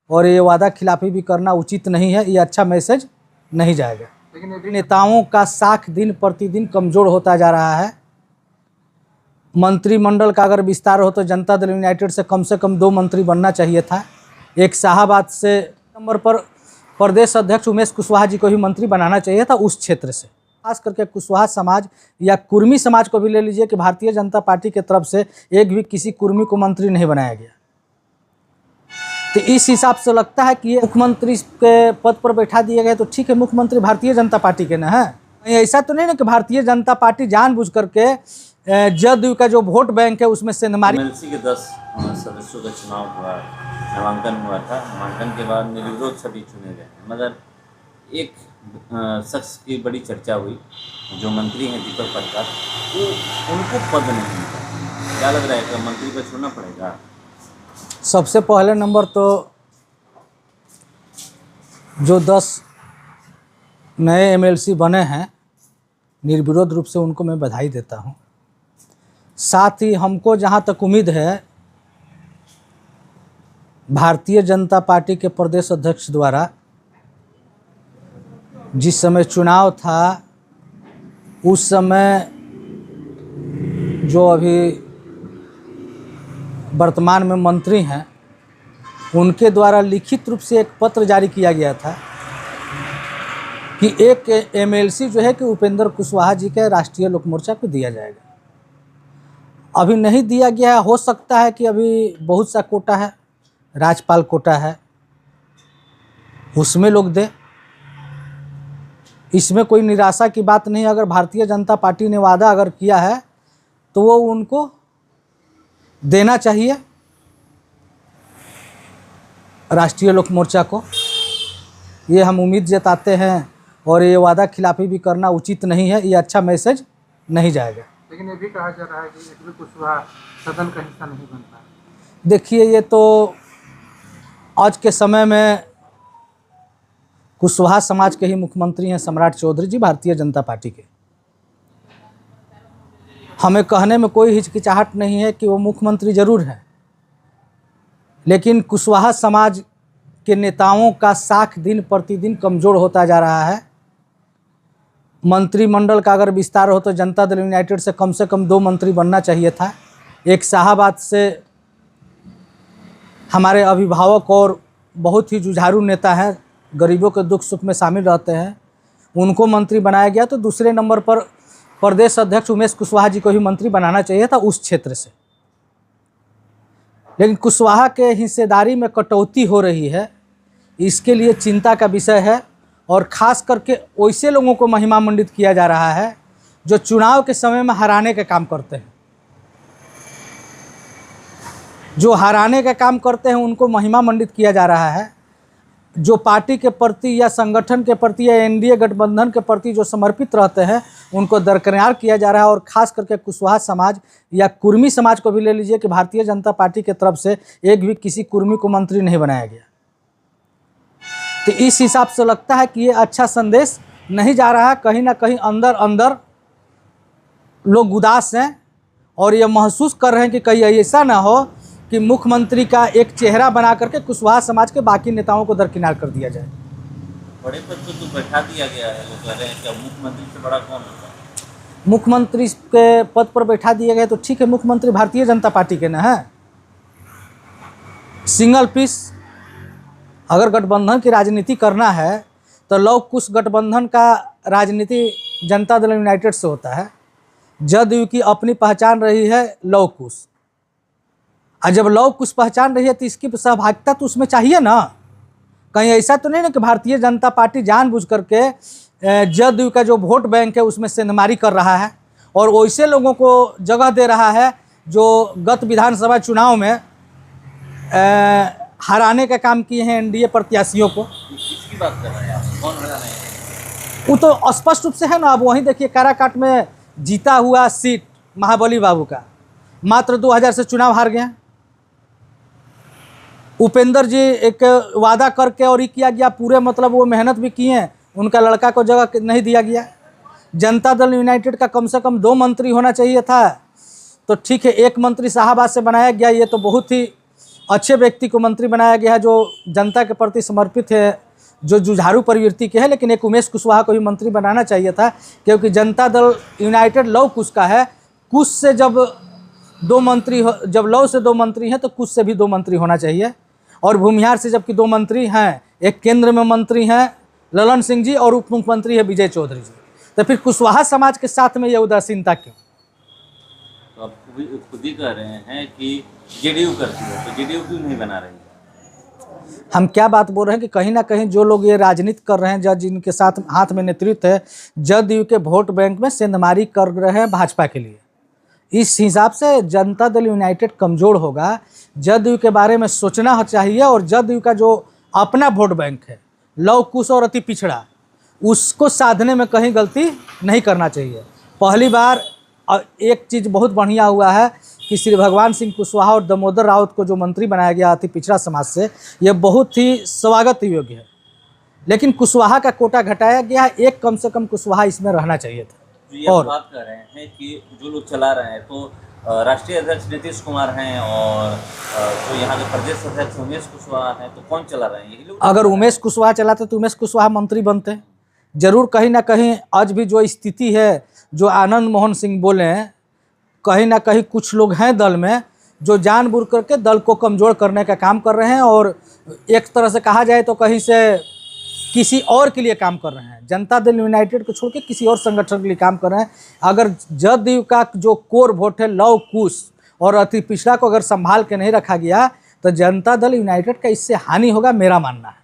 और ये वादा खिलाफी भी करना उचित नहीं है। ये अच्छा मैसेज नहीं जाएगा। लेकिन नेताओं का साख दिन प्रतिदिन कमज़ोर होता जा रहा है। मंत्रिमंडल का अगर विस्तार हो तो जनता दल यूनाइटेड से कम 2 मंत्री बनना चाहिए था। एक शाहाबाद से नंबर पर प्रदेश अध्यक्ष उमेश कुशवाहा जी को भी मंत्री बनाना चाहिए था उस क्षेत्र से। खास करके कुशवाहा समाज या कुर्मी समाज को भी ले लीजिए कि भारतीय जनता पार्टी की तरफ से एक भी किसी कुर्मी को मंत्री नहीं बनाया गया। तो इस हिसाब से लगता है कि ये मुख्यमंत्री के पद पर बैठा दिए गए तो ठीक है, मुख्यमंत्री भारतीय जनता पार्टी के ना है। ऐसा तो नहीं ना कि भारतीय जनता पार्टी जानबूझ करके जदयू का जो वोट बैंक है उसमें सेंधमारी। एमएलसी के 10 सदस्यों का चुनाव हुआ, नामांकन हुआ था। नामांकन के बाद निर्विरोध सभी चुने गए, मगर एक शख्स की बड़ी चर्चा हुई जो मंत्री हैं दीपक प्रकाश, वो उनको पद नहीं मिला। क्या लग रहा है कि मंत्री को छोड़ना पड़ेगा? सबसे पहले नंबर तो जो 10 नए एमएलसी बने हैं निर्विरोध रूप से उनको मैं बधाई देता हूं। साथ ही हमको जहां तक उम्मीद है भारतीय जनता पार्टी के प्रदेश अध्यक्ष द्वारा जिस समय चुनाव था उस समय जो अभी वर्तमान में मंत्री हैं उनके द्वारा लिखित रूप से एक पत्र जारी किया गया था कि एक एमएलसी जो है कि उपेंद्र कुशवाहा जी के राष्ट्रीय लोक मोर्चा को दिया जाएगा। अभी नहीं दिया गया है। हो सकता है कि अभी बहुत सा कोटा है, राज्यपाल कोटा है, उसमें लोग दे। इसमें कोई निराशा की बात नहीं। अगर भारतीय जनता पार्टी ने वादा अगर किया है तो वो उनको देना चाहिए राष्ट्रीय लोक मोर्चा को। ये हम उम्मीद जताते हैं और ये वादा खिलाफी भी करना उचित नहीं है। ये अच्छा मैसेज नहीं जाएगा। लेकिन ये भी कहा जा रहा है कि एक भी कुशवाहा सदन का हिस्सा नहीं बनता। देखिए, ये तो आज के समय में कुशवाहा समाज के ही मुख्यमंत्री हैं सम्राट चौधरी जी भारतीय जनता पार्टी के। हमें कहने में कोई हिचकिचाहट नहीं है कि वो मुख्यमंत्री जरूर हैं, लेकिन कुशवाहा समाज के नेताओं का साख दिन प्रतिदिन कमज़ोर होता जा रहा है। मंत्रिमंडल का अगर विस्तार हो तो जनता दल यूनाइटेड से कम 2 मंत्री बनना चाहिए था। एक शाहाबाद से हमारे अभिभावक और बहुत ही जुझारू नेता हैं, गरीबों के दुख सुख में शामिल रहते हैं, उनको मंत्री बनाया गया। तो दूसरे नंबर पर प्रदेश अध्यक्ष उमेश कुशवाहा जी को भी मंत्री बनाना चाहिए था उस क्षेत्र से। लेकिन कुशवाहा के हिस्सेदारी में कटौती हो रही है, इसके लिए चिंता का विषय है। और ख़ास करके वैसे लोगों को महिमा मंडित किया जा रहा है जो चुनाव के समय में हराने का काम करते हैं। जो हराने का काम करते हैं उनको महिमा मंडित किया जा रहा है। जो पार्टी के प्रति या संगठन के प्रति या एनडीए गठबंधन के प्रति जो समर्पित रहते हैं उनको दरकिनार किया जा रहा है। और ख़ास करके कुशवाहा समाज या कुर्मी समाज को भी ले लीजिए कि भारतीय जनता पार्टी की तरफ से एक भी किसी कुर्मी को मंत्री नहीं बनाया गया। तो इस हिसाब से लगता है कि ये अच्छा संदेश नहीं जा रहा है। कहीं ना कहीं अंदर अंदर लोग उदास हैं और ये महसूस कर रहे हैं कि कहीं ऐसा ना हो कि मुख्यमंत्री का एक चेहरा बना करके कुशवाहा समाज के बाकी नेताओं को दरकिनार कर दिया जाए। बड़े पद तो बैठा दिया गया है, लोग कह रहे हैं कि मुख्यमंत्री से बड़ा कौन होता है? मुख्यमंत्री के पद पर बैठा दिए गए तो ठीक है, मुख्यमंत्री भारतीय जनता पार्टी के ना है। सिंगल पीस अगर गठबंधन की राजनीति करना है तो लव कुश गठबंधन का राजनीति जनता दल यूनाइटेड से होता है। जदयू की अपनी पहचान रही है लव कुश, और जब लव कुश पहचान रही है तो इसकी सहभागिता तो उसमें चाहिए ना। कहीं ऐसा तो नहीं ना कि भारतीय जनता पार्टी जानबूझ करके जदयू का जो वोट बैंक है उसमें सेंधमारी कर रहा है और वैसे लोगों को जगह दे रहा है जो गत विधानसभा चुनाव में हराने का काम किए हैं एनडीए प्रत्याशियों को। किसकी बात कर रहे हैं आप? कौन हरा रहे हैं? वो तो स्पष्ट रूप से है ना। अब वहीं देखिए काराकाट में जीता हुआ सीट महाबली बाबू का मात्र 2000 से चुनाव हार गए। उपेंद्र जी एक वादा करके और ये किया गया पूरे, मतलब वो मेहनत भी किए, उनका लड़का को जगह नहीं दिया गया। जनता दल यूनाइटेड का कम से कम 2 मंत्री होना चाहिए था, तो ठीक है 1 मंत्री शाहाबाद से बनाया गया। ये तो बहुत ही अच्छे व्यक्ति को मंत्री बनाया गया है जो जनता के प्रति समर्पित है, जो जुझारू प्रवृत्ति के है, लेकिन एक उमेश कुशवाहा को भी मंत्री बनाना चाहिए था, क्योंकि जनता दल यूनाइटेड लव कुश का है। कुश से जब लव से 2 मंत्री हैं तो कुश से भी 2 मंत्री होना चाहिए। और भूमिहार से जबकि 2 मंत्री हैं, एक केंद्र में मंत्री हैं ललन सिंह जी और उप मुख्यमंत्री है विजय चौधरी जी, तो फिर कुशवाहा समाज के साथ में ये उदासीनता क्यों? तो आप खुद ही कह रहे हैं कि जेडीयू करती है, तो जेडीयू क्यों नहीं बना रही है? हम क्या बात बोल रहे हैं कि कहीं ना कहीं जो लोग ये राजनीति कर रहे हैं, जज जिनके साथ हाथ में नेतृत्व है, जदयू के वोट बैंक में सेंधमारी कर रहे हैं भाजपा के लिए। इस हिसाब से जनता दल यूनाइटेड कमज़ोर होगा। जदयू के बारे में सोचना चाहिए और जदयू का जो अपना वोट बैंक है लव कुश और अति पिछड़ा, उसको साधने में कहीं गलती नहीं करना चाहिए। पहली बार एक चीज़ बहुत बढ़िया हुआ है कि श्री भगवान सिंह कुशवाहा और दामोदर राउत को जो मंत्री बनाया गया अति पिछड़ा समाज से, यह बहुत ही स्वागत योग्य है। लेकिन कुशवाहा का कोटा घटाया गया, एक कम से कम कुशवाहा इसमें रहना चाहिए था। ये और बात कर रहे हैं कि जो लोग चला रहे हैं तो राष्ट्रीय अध्यक्ष नीतीश कुमार हैं और जो यहाँ के प्रदेश अध्यक्ष उमेश कुशवाहा हैं, तो कौन चला रहे हैं? यही लोग। अगर उमेश कुशवाहा चलाते तो उमेश कुशवाहा मंत्री बनते जरूर। कहीं ना कहीं आज भी जो स्थिति है, जो आनंद मोहन सिंह बोले हैं, कहीं ना कहीं कुछ लोग हैं दल में जो जानबूझ करके दल को कमज़ोर करने का काम कर रहे हैं और एक तरह से कहा जाए तो कहीं से किसी और के लिए काम कर रहे हैं। जनता दल यूनाइटेड को छोड़ के किसी और संगठन के लिए काम कर रहे हैं। अगर जदयू का जो कोर वोट है लव कुश और अति पिछड़ा को अगर संभाल के नहीं रखा गया तो जनता दल यूनाइटेड का इससे हानि होगा, मेरा मानना है।